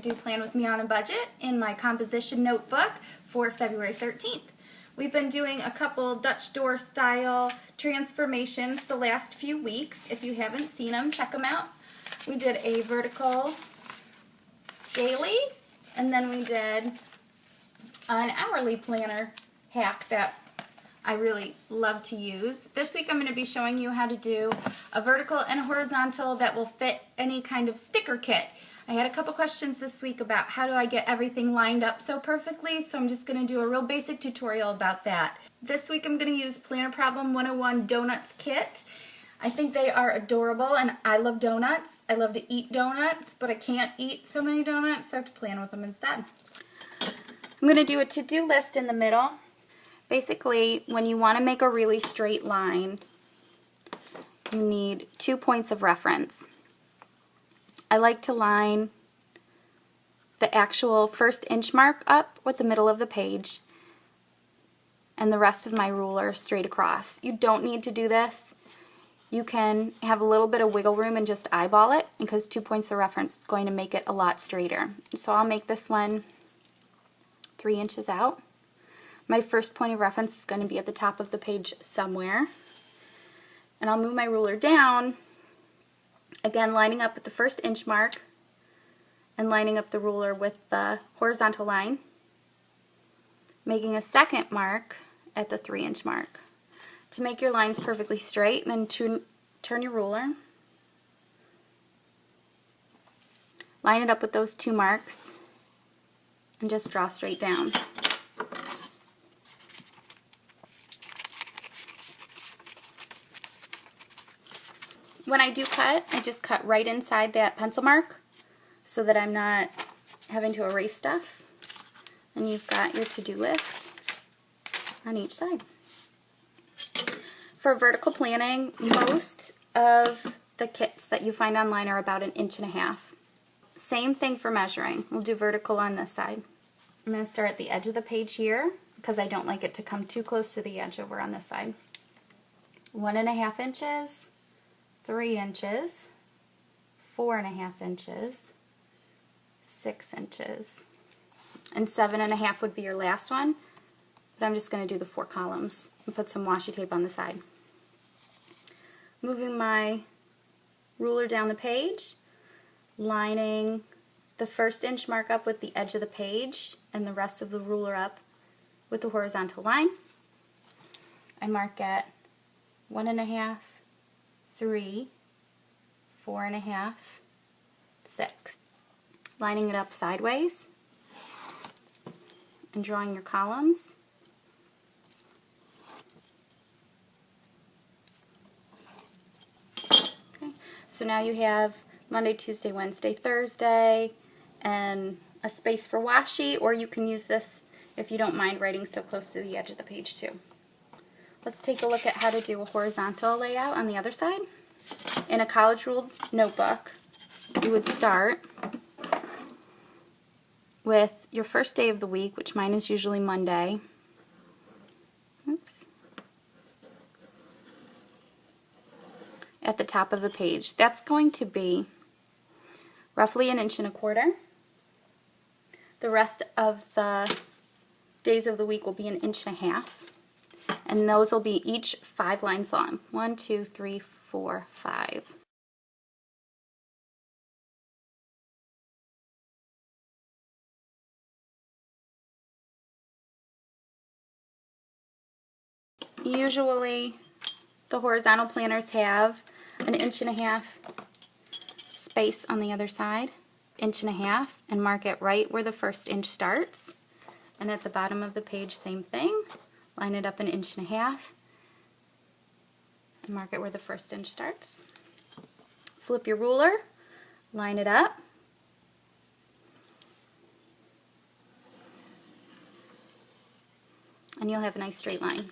do Plan With Me on a Budget in my composition notebook for February 13th. We've been doing a couple Dutch door style transformations the last few weeks. If you haven't seen them, check them out. We did a vertical daily, and then we did an hourly planner hack that I really love to use. This week I'm going to be showing you how to do a vertical and a horizontal that will fit any kind of sticker kit. I had a couple questions this week about how do I get everything lined up so perfectly, so I'm just going to do a real basic tutorial about that. This week I'm going to use Planner Problem 101 Donuts Kit. I think they are adorable, and I love donuts. I love to eat donuts, but I can't eat so many donuts, so I have to plan with them instead. I'm going to do a to-do list in the middle. Basically, when you want to make a really straight line, you need 2 points of reference. I like to line the actual first inch mark up with the middle of the page and the rest of my ruler straight across. You don't need to do this. You can have a little bit of wiggle room and just eyeball it, because 2 points of reference is going to make it a lot straighter. So I'll make this one 3 inches out. My first point of reference is going to be at the top of the page somewhere. And I'll move my ruler down, again lining up with the first inch mark and lining up the ruler with the horizontal line, making a second mark at the 3 inch mark. To make your lines perfectly straight, and then turn your ruler, line it up with those 2 marks, and just draw straight down. When I do cut, I just cut right inside that pencil mark so that I'm not having to erase stuff. And you've got your to-do list on each side. For vertical planning, most of the kits that you find online are about 1.5 inches. Same thing for measuring. We'll do vertical on this side. I'm going to start at the edge of the page here because I don't like it to come too close to the edge over on this side. 1.5 inches. 3 inches, 4.5 inches, 6 inches, and 7.5 would be your last one, but I'm just going to do the 4 columns and put some washi tape on the side. Moving my ruler down the page, lining the first inch mark up with the edge of the page and the rest of the ruler up with the horizontal line. I mark at 1.5, 3, 4.5, 6. Lining it up sideways and drawing your columns. Okay. So now you have Monday, Tuesday, Wednesday, Thursday, and a space for washi, or you can use this if you don't mind writing so close to the edge of the page too. Let's take a look at how to do a horizontal layout on the other side. In a college ruled notebook, you would start with your first day of the week, which mine is usually Monday. Oops. At the top of the page. That's going to be roughly 1.25 inches. The rest of the days of the week will be 1.5 inches. And those will be each 5 lines long. 1, 2, 3, 4, 5. Usually the horizontal planners have 1.5 inches space on the other side, 1.5 inches, and mark it right where the first inch starts. And at the bottom of the page, same thing. Line it up 1.5 inches and mark it where the first inch starts. Flip your ruler, line it up, and you'll have a nice straight line.